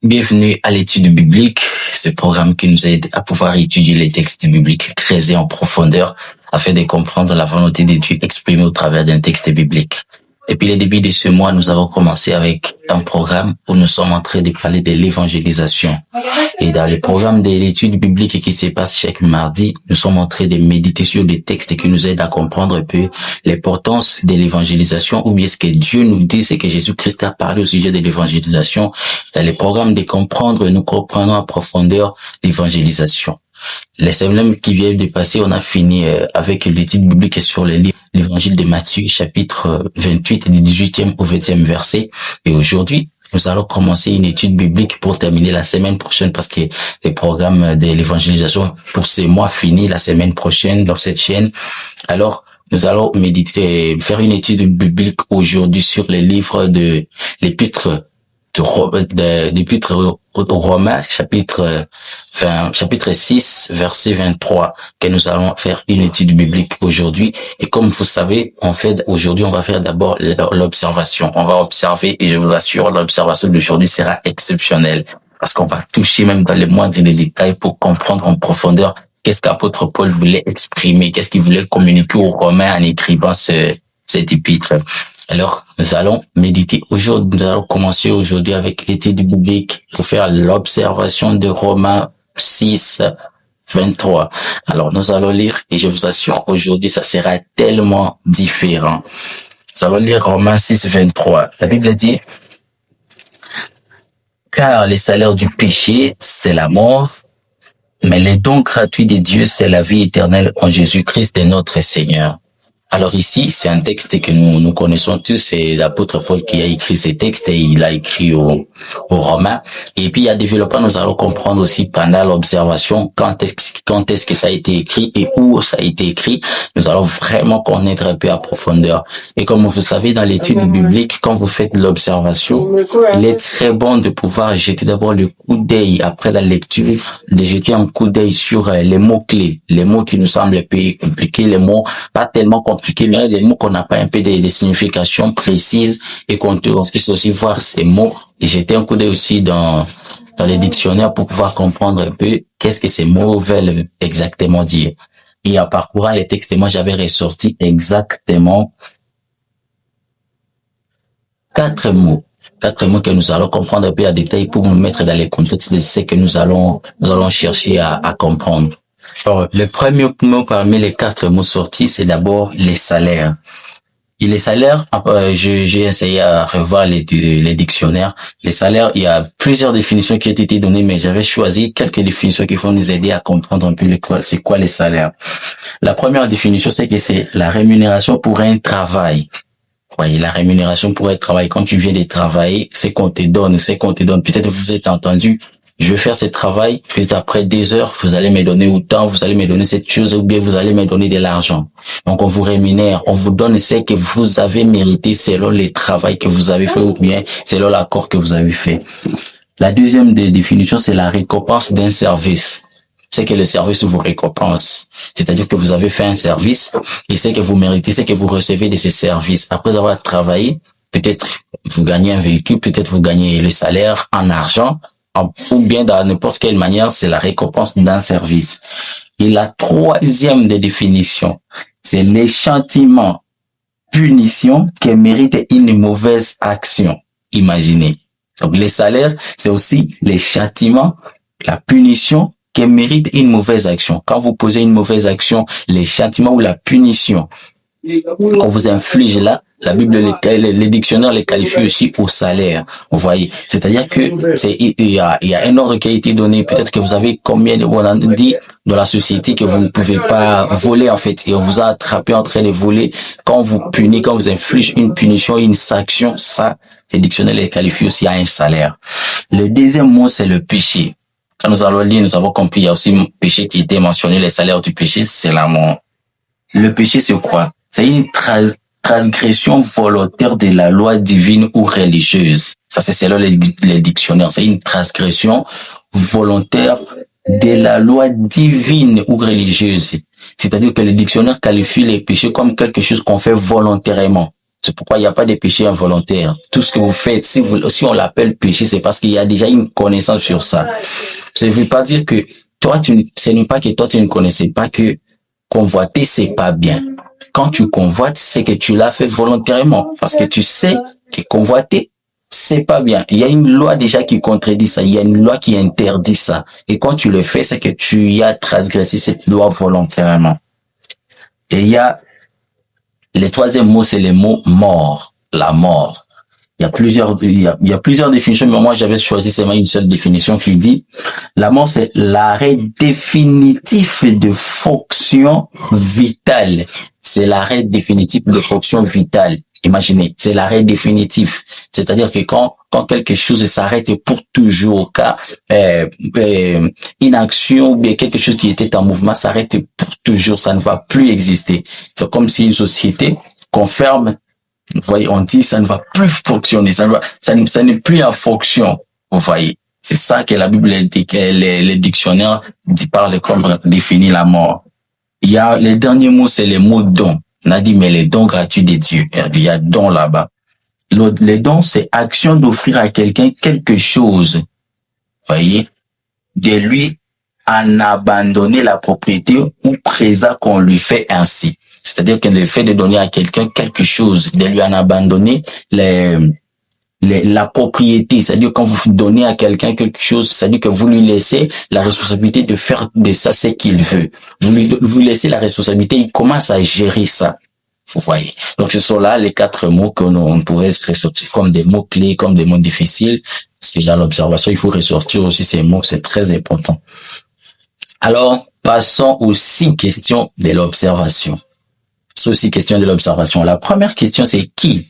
Bienvenue à l'étude biblique, ce programme qui nous aide à pouvoir étudier les textes bibliques, creuser en profondeur afin de comprendre la volonté de Dieu exprimée au travers d'un texte biblique. Depuis le début de ce mois, nous avons commencé avec un programme où nous sommes en train de parler de l'évangélisation. Et dans le programme de l'étude biblique qui se passe chaque mardi, nous sommes en train de méditer sur des textes qui nous aident à comprendre un peu l'importance de l'évangélisation ou bien ce que Dieu nous dit, ce que Jésus-Christ a parlé au sujet de l'évangélisation. Dans le programme de comprendre, nous comprenons en profondeur l'évangélisation. Les semaines qui viennent de passer, on a fini avec l'étude biblique sur le livre l'évangile de Matthieu, chapitre 28, du 18e au 20e verset. Et aujourd'hui, nous allons commencer une étude biblique pour terminer la semaine prochaine parce que le programme de l'évangélisation pour ce mois finit la semaine prochaine dans cette chaîne. Alors, nous allons méditer, faire une étude biblique aujourd'hui sur les livres de l'épître d'Épître aux Romains, chapitre 6, verset 23, que nous allons faire une étude biblique aujourd'hui. Et comme vous savez, aujourd'hui, on va faire d'abord l'observation. On va observer et je vous assure, l'observation d'aujourd'hui sera exceptionnelle parce qu'on va toucher même dans les moindres des détails pour comprendre en profondeur qu'est-ce qu'apôtre Paul voulait exprimer, qu'est-ce qu'il voulait communiquer aux Romains en écrivant cet épître. Alors, nous allons méditer aujourd'hui, nous allons commencer aujourd'hui avec l'étude biblique pour faire l'observation de Romains 6, 23. Alors, nous allons lire et je vous assure aujourd'hui, ça sera tellement différent. Nous allons lire Romains 6, 23. La Bible dit, car les salaires du péché, c'est la mort, mais les dons gratuits de Dieu, c'est la vie éternelle en Jésus-Christ et notre Seigneur. Alors ici, c'est un texte que nous connaissons tous, c'est l'apôtre Paul qui a écrit ce texte et il a écrit aux Romains. Et puis, à développant, nous allons comprendre aussi pendant l'observation quand est-ce que ça a été écrit et où ça a été écrit. Nous allons vraiment connaître un peu à profondeur. Et comme vous savez, dans l'étude biblique, quand vous faites l'observation, il est très bon de pouvoir jeter d'abord le coup d'œil après la lecture, de jeter un coup d'œil sur les mots-clés, les mots qui nous semblent un peu compliqués, les mots pas tellement compliqués, mais des mots qu'on n'a pas un peu des significations précises et qu'on puisse aussi voir ces mots et jeter un coup d'œil aussi dans les dictionnaires pour pouvoir comprendre un peu qu'est-ce que ces mots veulent exactement dire. Et en parcourant les textes, moi j'avais ressorti exactement quatre mots que nous allons comprendre un peu à détail pour nous mettre dans les contextes de ce que nous allons chercher à comprendre. Alors, le premier mot parmi les quatre mots sortis, c'est d'abord les salaires. Et les salaires, j'ai essayé à revoir les dictionnaires. Les salaires, il y a plusieurs définitions qui ont été données, mais j'avais choisi quelques définitions qui vont nous aider à comprendre un peu c'est quoi les salaires. La première définition, c'est que c'est la rémunération pour un travail. Oui, la rémunération pour un travail. Quand tu viens de travailler, c'est qu'on te donne. Peut-être vous êtes entendu, je vais faire ce travail, puis après 2 heures, vous allez me donner autant, vous allez me donner cette chose, ou bien vous allez me donner de l'argent. Donc, on vous rémunère, on vous donne ce que vous avez mérité selon le travail que vous avez fait, ou bien selon l'accord que vous avez fait. La deuxième définition, c'est la récompense d'un service. C'est que le service vous récompense. C'est-à-dire que vous avez fait un service, et c'est que vous méritez, c'est que vous recevez de ce service. Après avoir travaillé, peut-être vous gagnez un véhicule, peut-être vous gagnez le salaire en argent, ou bien dans n'importe quelle manière, c'est la récompense d'un service. Et la troisième des définitions, c'est l'échantiment, punition qui mérite une mauvaise action. Imaginez. Donc, les salaires, c'est aussi les châtiments, la punition qui mérite une mauvaise action. Quand vous posez une mauvaise action, les châtiments ou la punition qu'on vous inflige là, la Bible, les dictionnaires les qualifient aussi au salaire. Vous voyez. C'est-à-dire que il y a un ordre qui a été donné. Peut-être que vous avez on a dit dans la société que vous ne pouvez pas voler, en fait. Et on vous a attrapé en train de voler. Quand vous punit, quand vous inflige une punition, une sanction, ça, les dictionnaires les qualifient aussi à un salaire. Le deuxième mot, c'est le péché. Quand nous allons lire, nous avons compris, il y a aussi un péché qui était mentionné. Les salaires du péché, c'est la mort. Le péché, c'est quoi? C'est une transgression volontaire de la loi divine ou religieuse. Ça, c'est selon les dictionnaires. C'est une transgression volontaire de la loi divine ou religieuse. C'est-à-dire que les dictionnaires qualifient les péchés comme quelque chose qu'on fait volontairement. C'est pourquoi il n'y a pas de péché involontaire. Tout ce que vous faites, si on l'appelle péché, c'est parce qu'il y a déjà une connaissance sur ça. Ça ne veut pas dire que ce n'est pas que toi tu ne connaissais pas que convoiter c'est pas bien. Quand tu convoites, c'est que tu l'as fait volontairement parce que tu sais que convoiter c'est pas bien. Il y a une loi déjà qui contredit ça. Il y a une loi qui interdit ça. Et quand tu le fais, c'est que tu y as transgressé cette loi volontairement. Et il y a le troisième mot, c'est le mot mort, la mort. Il y a plusieurs définitions, mais moi j'avais choisi seulement une seule définition qui dit la mort c'est l'arrêt définitif de fonction vitale. C'est l'arrêt définitif de fonction vitale. Imaginez, c'est l'arrêt définitif. C'est-à-dire que quand quelque chose s'arrête pour toujours, car une action ou bien quelque chose qui était en mouvement s'arrête pour toujours, ça ne va plus exister. C'est comme si une société confirme, vous voyez, on dit ça ne va plus fonctionner, ça n'est plus en fonction. Vous voyez, c'est ça que la Bible, les dictionnaires parlent comme définit la mort. Il y a le dernier mot, c'est le mot don. On a dit, mais les dons gratuits de Dieu. Il y a don là-bas. Les dons, c'est action d'offrir à quelqu'un quelque chose. Voyez, de lui en abandonner la propriété ou présent qu'on lui fait ainsi. C'est-à-dire que le fait de donner à quelqu'un quelque chose, de lui en abandonner la propriété, c'est-à-dire quand vous donnez à quelqu'un quelque chose, c'est-à-dire que vous lui laissez la responsabilité de faire de ça ce qu'il veut. Vous laissez la responsabilité, il commence à gérer ça. Vous voyez. Donc ce sont là les 4 mots que on pourrait ressortir comme des mots clés, comme des mots difficiles. Parce que dans l'observation, il faut ressortir aussi ces mots, c'est très important. Alors, passons aux 6 questions de l'observation. C'est aussi question de l'observation. La première question, c'est qui?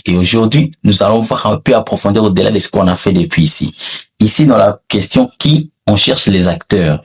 Et aujourd'hui, nous allons voir un peu approfondir au-delà de ce qu'on a fait depuis ici. Ici, dans la question qui, on cherche les acteurs.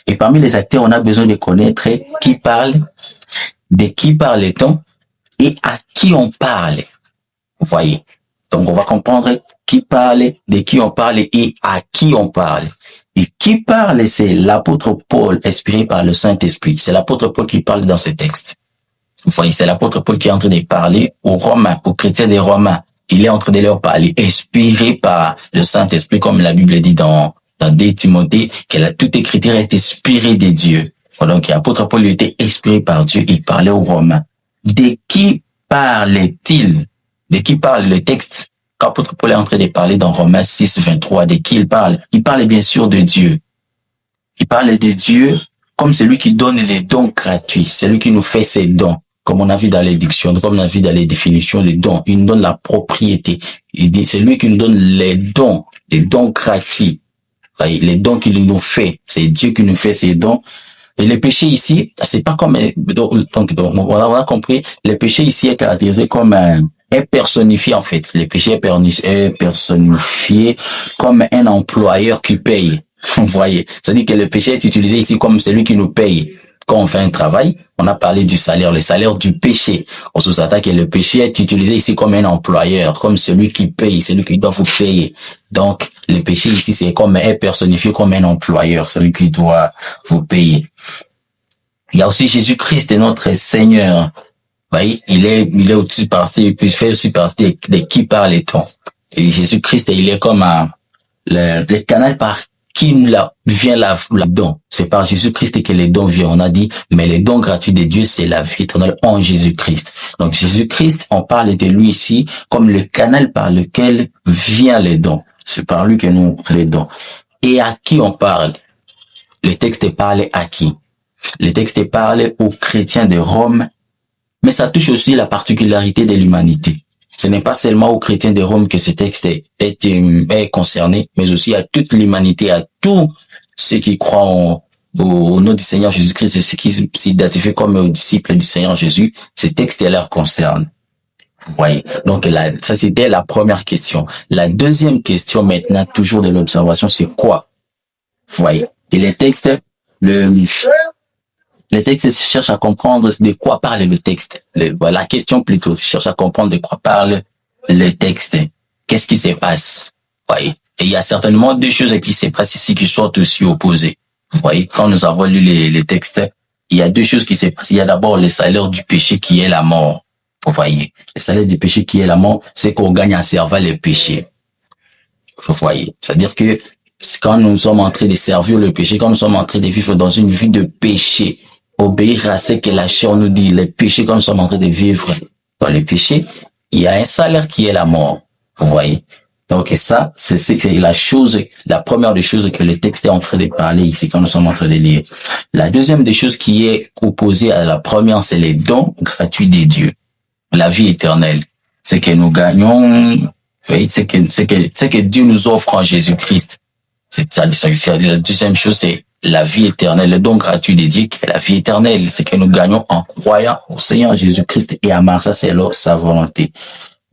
Et parmi les acteurs, on a besoin de connaître qui parle, de qui parle-t-on et à qui on parle. Vous voyez. Donc, on va comprendre qui parle, de qui on parle et à qui on parle. Et qui parle, c'est l'apôtre Paul, inspiré par le Saint-Esprit. C'est l'apôtre Paul qui parle dans ce texte. Vous voyez, c'est l'apôtre Paul qui est en train de parler aux Romains, aux chrétiens des Romains. Il est en train de leur parler, inspiré par le Saint-Esprit, comme la Bible dit dans 2 Timothée, que toute écriture est inspirée de Dieu. Donc, l'apôtre Paul était inspiré par Dieu, il parlait aux Romains. De qui parle-t-il? De qui parle le texte? Quand l'apôtre Paul est en train de parler dans Romains 6, 23, de qui il parle? Il parle bien sûr de Dieu. Il parle de Dieu comme celui qui donne les dons gratuits, celui qui nous fait ses dons. Comme on a vu dans les dictionnaires, comme on a vu dans les définitions, les dons, il nous donne la propriété. C'est lui qui nous donne les dons gratuits. Les dons qu'il nous fait, c'est Dieu qui nous fait ces dons. Et le péché ici, c'est pas comme, donc on a compris, le péché ici est caractérisé comme est personnifié en fait. Le péché est personnifié comme un employeur qui paye. Vous voyez, c'est-à-dire que le péché est utilisé ici comme celui qui nous paye. Quand on fait un travail, on a parlé du salaire, le salaire du péché. On se s'attaque que le péché est utilisé ici comme un employeur, comme celui qui paye, celui qui doit vous payer. Donc, le péché ici, c'est comme est personnifié comme un employeur, celui qui doit vous payer. Il y a aussi Jésus-Christ, notre Seigneur. Vous voyez, il est aussi parti, il fait aussi partie de qui parle-t-on. Et Jésus-Christ, il est comme le canal par qui vient la don. C'est par Jésus-Christ que les dons viennent. On a dit, mais les dons gratuits de Dieu, c'est la vie éternelle en Jésus-Christ. Donc Jésus-Christ, on parle de lui ici comme le canal par lequel vient les dons. C'est par lui que nous les dons. Et à qui on parle? Le texte parle à qui? Le texte parle aux chrétiens de Rome, mais ça touche aussi la particularité de l'humanité. Ce n'est pas seulement aux chrétiens de Rome que ce texte est concerné, mais aussi à toute l'humanité, à tous ceux qui croient au nom du Seigneur Jésus-Christ et ceux qui s'identifient comme disciples du Seigneur Jésus. Ce texte leur concerne. Vous voyez. Donc ça c'était la première question. La deuxième question maintenant, toujours de l'observation, c'est quoi? Vous voyez. Et le texte cherche à comprendre de quoi parle le texte. La question plutôt cherche à comprendre de quoi parle le texte. Qu'est-ce qui se passe? Vous voyez. Et il y a certainement 2 choses qui se passent ici qui sont aussi opposées. Vous voyez, quand nous avons lu les textes, il y a 2 choses qui se passent. Il y a d'abord le salaire du péché qui est la mort. Vous voyez, le salaire du péché qui est la mort, c'est qu'on gagne en servant le péché. Vous voyez, c'est-à-dire que quand nous sommes en train de servir le péché, quand nous sommes en train de vivre dans une vie de péché, obéir à ce que la chair nous dit, les péchés, quand nous sommes en train de vivre dans le péché, il y a un salaire qui est la mort. Vous voyez. Donc ça, c'est la première des choses que le texte est en train de parler ici quand nous sommes en train de lire. La deuxième des choses qui est opposée à la première, c'est les dons gratuits des dieux. La vie éternelle. C'est que nous gagnons, oui, c'est que Dieu nous offre en Jésus-Christ. La deuxième chose, c'est la vie éternelle, le don gratuit de Dieu qui est la vie éternelle. C'est que nous gagnons en croyant au Seigneur Jésus-Christ et en marchant selon sa volonté.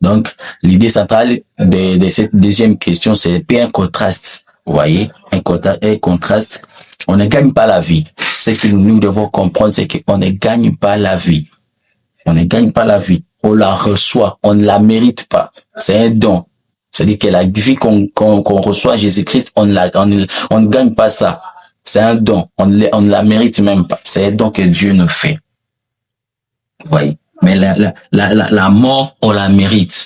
Donc, l'idée centrale de cette deuxième question, c'est un contraste. Vous voyez, un contraste. On ne gagne pas la vie. Ce que nous devons comprendre, c'est qu'on ne gagne pas la vie. On ne gagne pas la vie. On la reçoit. On ne la mérite pas. C'est un don. C'est-à-dire que la vie qu'on reçoit à Jésus-Christ, on ne gagne pas ça. C'est un don. On ne la mérite même pas. C'est un don que Dieu nous fait. Vous voyez. Mais la mort, on la mérite.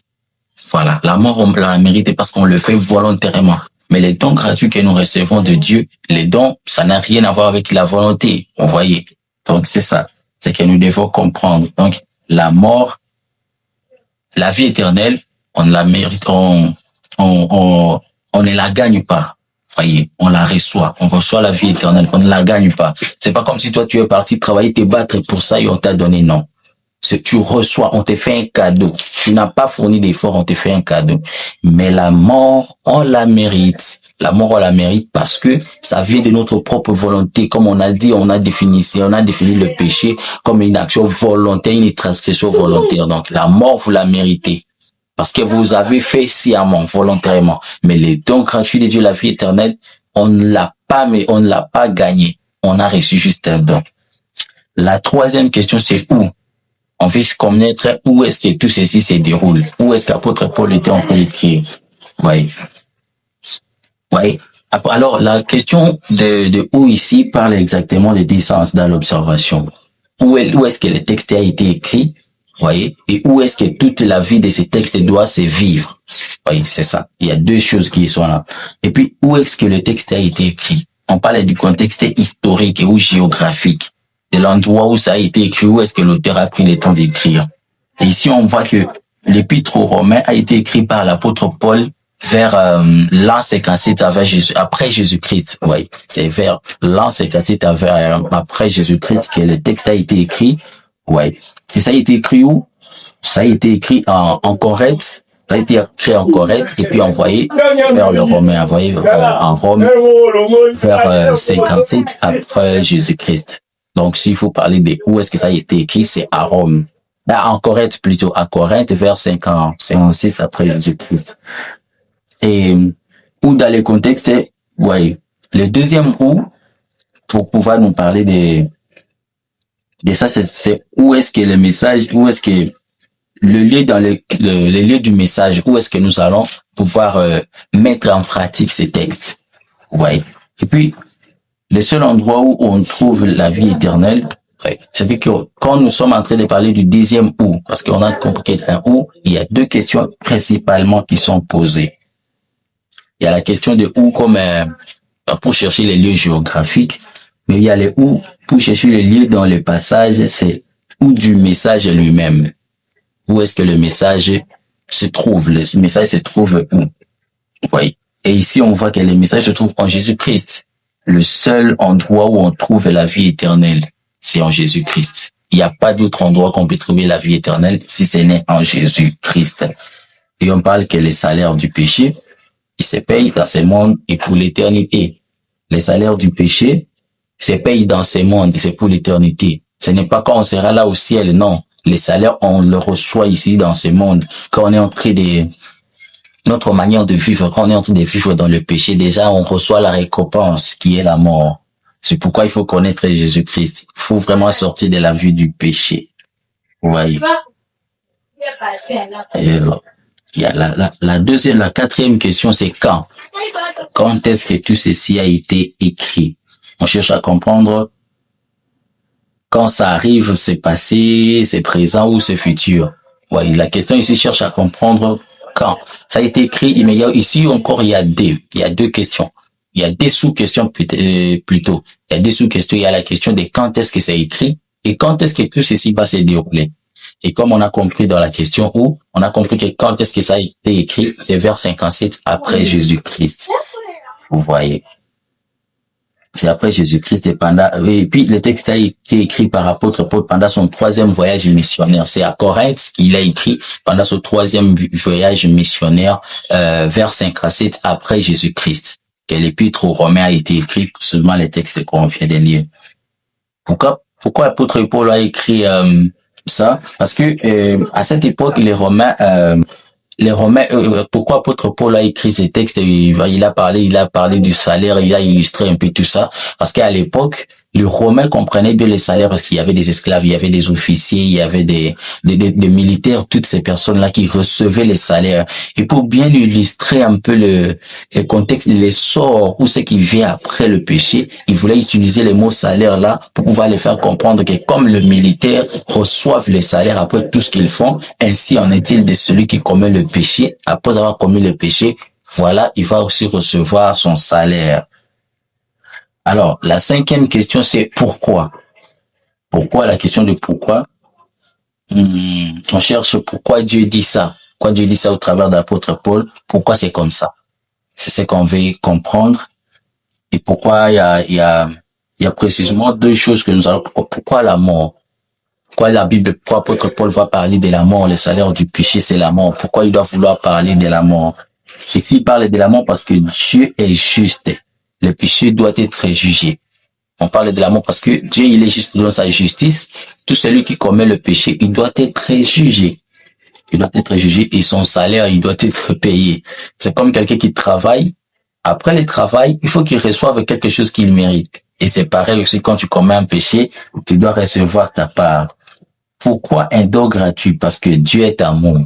Voilà. La mort, on la mérite parce qu'on le fait volontairement. Mais les dons gratuits que nous recevons de Dieu, les dons, ça n'a rien à voir avec la volonté. Vous voyez. Donc, c'est ça. C'est que nous devons comprendre. Donc, la mort, la vie éternelle, on la mérite, on ne la gagne pas. Voyez, on la reçoit. On reçoit la vie éternelle. On ne la gagne pas. C'est pas comme si toi, tu es parti travailler, te battre pour ça et on t'a donné. Non. Tu reçois, on te fait un cadeau. Tu n'as pas fourni d'effort, on te fait un cadeau. Mais la mort, on la mérite. La mort, on la mérite parce que ça vient de notre propre volonté. Comme on a dit, on a défini le péché comme une action volontaire, une transgression volontaire. Donc, la mort, vous la méritez. Parce que vous avez fait sciemment, volontairement. Mais les dons gratuits de Dieu, la vie éternelle, on ne l'a pas gagné. On a reçu juste un don. La troisième question, c'est où? On veut se connaître où est-ce que tout ceci se déroule. Où est-ce qu'apôtre Paul était en train d'écrire. Oui. Oui. Alors, la question de où ici parle exactement de distance dans l'observation. Où est-ce que le texte a été écrit? Voyez, et où est-ce que toute la vie de ces textes doit se vivre? Oui, c'est ça. Il y a deux choses qui sont là. Et puis, où est-ce que le texte a été écrit? On parle du contexte historique ou géographique, de l'endroit où ça a été écrit, où est-ce que l'auteur a pris le temps d'écrire. Et ici, on voit que l'épître aux Romains a été écrit par l'apôtre Paul vers l'an 57 après Jésus-Christ. Oui, c'est vers l'an 57 après Jésus-Christ que le texte a été écrit. Oui. Et ça a été écrit où? Ça a été écrit en Corinthe. Ça a été écrit en Corinthe et puis envoyé vers le Romain, envoyé en Rome vers 57 après Jésus-Christ. Donc, s'il faut parler de où est-ce que ça a été écrit, c'est à Rome. En Corinthe plutôt, à Corinthe vers 57 après Jésus-Christ. Et où dans le contexte, ouais, le deuxième où, pour pouvoir nous parler de ça, c'est où est-ce que le message, où est-ce que le lieu dans le lieu du message, où est-ce que nous allons pouvoir mettre en pratique ces textes. Ouais. Et puis, le seul endroit où on trouve la vie éternelle, ouais, c'est que quand nous sommes en train de parler du deuxième où, parce qu'on a compris un où, il y a deux questions principalement qui sont posées. Il y a la question de où comme pour chercher les lieux géographiques, mais il y a les où pour chercher les lieux dans le passage, c'est où du message lui-même. Où est-ce que le message se trouve? Le message se trouve où? Oui. Et ici, on voit que le message se trouve en Jésus-Christ. Le seul endroit où on trouve la vie éternelle, c'est en Jésus-Christ. Il n'y a pas d'autre endroit qu'on peut trouver la vie éternelle si ce n'est en Jésus-Christ. Et on parle que les salaires du péché, il se paye dans ce monde et pour l'éternité. Les salaires du péché se payent dans ce monde et c'est pour l'éternité. Ce n'est pas quand on sera là au ciel, non. Les salaires, on le reçoit ici dans ce monde. Quand on est en train de, notre manière de vivre, quand on est en train de vivre dans le péché, déjà, on reçoit la récompense qui est la mort. C'est pourquoi il faut connaître Jésus-Christ. Il faut vraiment sortir de la vie du péché. Vous voyez. Et alors, il y a la quatrième question, c'est quand? Quand est-ce que tout ceci a été écrit? On cherche à comprendre quand ça arrive, c'est passé, c'est présent ou c'est futur. Ouais, la question ici cherche à comprendre quand. Ça a été écrit, mais ici encore, il y a deux questions. Il y a des sous-questions plutôt. Il y a des sous-questions. Il y a la question de quand est-ce que c'est écrit et quand est-ce que tout ceci va se dérouler. Et comme on a compris dans la question où, on a compris que quand est-ce que ça a été écrit, c'est vers 57 après Jésus-Christ. Vous voyez. C'est après Jésus-Christ et puis le texte a été écrit par l'apôtre Paul pendant son 3e voyage missionnaire. C'est à Corinthe, il a écrit pendant son 3e voyage missionnaire, vers 57 après Jésus-Christ. Que l'épître aux Romains a été écrit seulement les textes qu'on vient de lire. Pourquoi l'apôtre Paul a écrit, ça? Parce que, à cette époque, les Romains, pourquoi apôtre Paul a écrit ces textes, il a parlé du salaire, il a illustré un peu tout ça, parce qu'à l'époque, les Romains comprenaient bien les salaires parce qu'il y avait des esclaves, il y avait des officiers, il y avait des militaires, toutes ces personnes-là qui recevaient les salaires. Et pour bien illustrer un peu le contexte, l'essor ou ce qui vient après le péché, ils voulaient utiliser les mots salaire là pour pouvoir les faire comprendre que comme le militaire reçoivent les salaires après tout ce qu'ils font, ainsi en est-il de celui qui commet le péché, après avoir commis le péché, voilà, il va aussi recevoir son salaire. Alors, la 5e question, c'est pourquoi? Pourquoi, la question de pourquoi? On cherche pourquoi Dieu dit ça. Pourquoi Dieu dit ça au travers de l'apôtre Paul? Pourquoi c'est comme ça? C'est ce qu'on veut comprendre. Et pourquoi il y a précisément deux choses que nous allons, pourquoi la mort? Pourquoi la Bible, pourquoi l'apôtre Paul va parler de la mort? Le salaire du péché, c'est la mort. Pourquoi il doit vouloir parler de la mort? Ici, il parle de la mort parce que Dieu est juste. Le péché doit être jugé. On parle de l'amour parce que Dieu, il est juste dans sa justice. Tout celui qui commet le péché, il doit être jugé. Il doit être jugé et son salaire, il doit être payé. C'est comme quelqu'un qui travaille. Après le travail, il faut qu'il reçoive quelque chose qu'il mérite. Et c'est pareil aussi quand tu commets un péché, tu dois recevoir ta part. Pourquoi un don gratuit? Parce que Dieu est amour.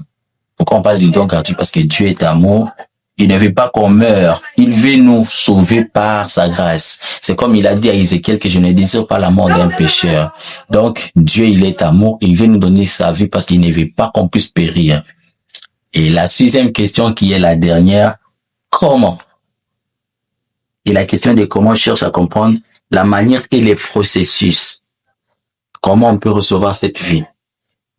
Pourquoi on parle du don gratuit? Parce que Dieu est amour. Il ne veut pas qu'on meure. Il veut nous sauver par sa grâce. C'est comme il a dit à Ézéchiel que je ne désire pas la mort d'un pécheur. Donc, Dieu, il est amour et il veut nous donner sa vie parce qu'il ne veut pas qu'on puisse périr. Et la 6e question qui est la dernière, comment? Et la question de comment cherche à comprendre la manière et les processus. Comment on peut recevoir cette vie?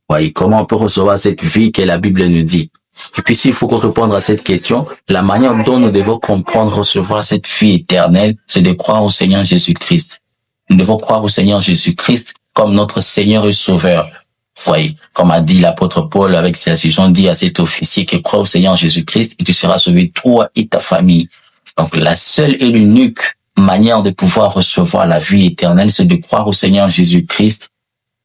Oui, comment on peut recevoir cette vie que la Bible nous dit? Et puis s'il faut répondre à cette question, la manière dont nous devons comprendre, recevoir cette vie éternelle, c'est de croire au Seigneur Jésus-Christ. Nous devons croire au Seigneur Jésus-Christ comme notre Seigneur et Sauveur. Voyez, comme a dit l'apôtre Paul avec ses assistants, dit à cet officier que crois au Seigneur Jésus-Christ et tu seras sauvé toi et ta famille. Donc la seule et l'unique manière de pouvoir recevoir la vie éternelle, c'est de croire au Seigneur Jésus-Christ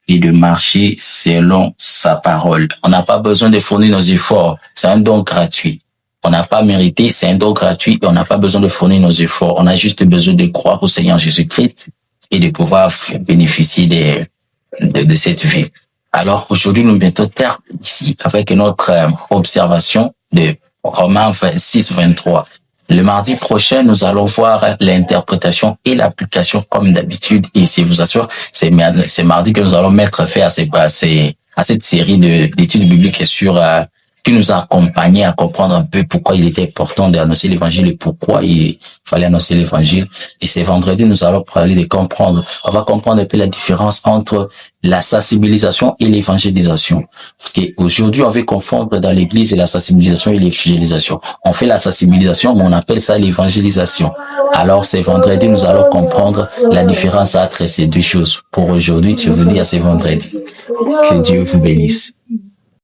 et de marcher selon sa parole. On n'a pas besoin de fournir nos efforts. C'est un don gratuit. On n'a pas mérité, c'est un don gratuit et on n'a pas besoin de fournir nos efforts. On a juste besoin de croire au Seigneur Jésus-Christ et de pouvoir bénéficier de cette vie. Alors, aujourd'hui, nous mettons terme ici avec notre observation de Romains 6-23. Le mardi prochain, nous allons voir l'interprétation et l'application comme d'habitude. Et je vous assure, c'est mardi que nous allons mettre fin à cette série d'études bibliques sur qui nous a accompagnés à comprendre un peu pourquoi il était important d'annoncer l'évangile et pourquoi il fallait annoncer l'évangile. Et ce vendredi, nous allons parler de comprendre. On va comprendre un peu la différence entre la sensibilisation et l'évangélisation. Parce qu'aujourd'hui, on veut confondre dans l'église la sensibilisation et l'évangélisation. On fait la sensibilisation, mais on appelle ça l'évangélisation. Alors, ce vendredi, nous allons comprendre la différence entre ces deux choses. Pour aujourd'hui, je vous dis à ce vendredi. Que Dieu vous bénisse.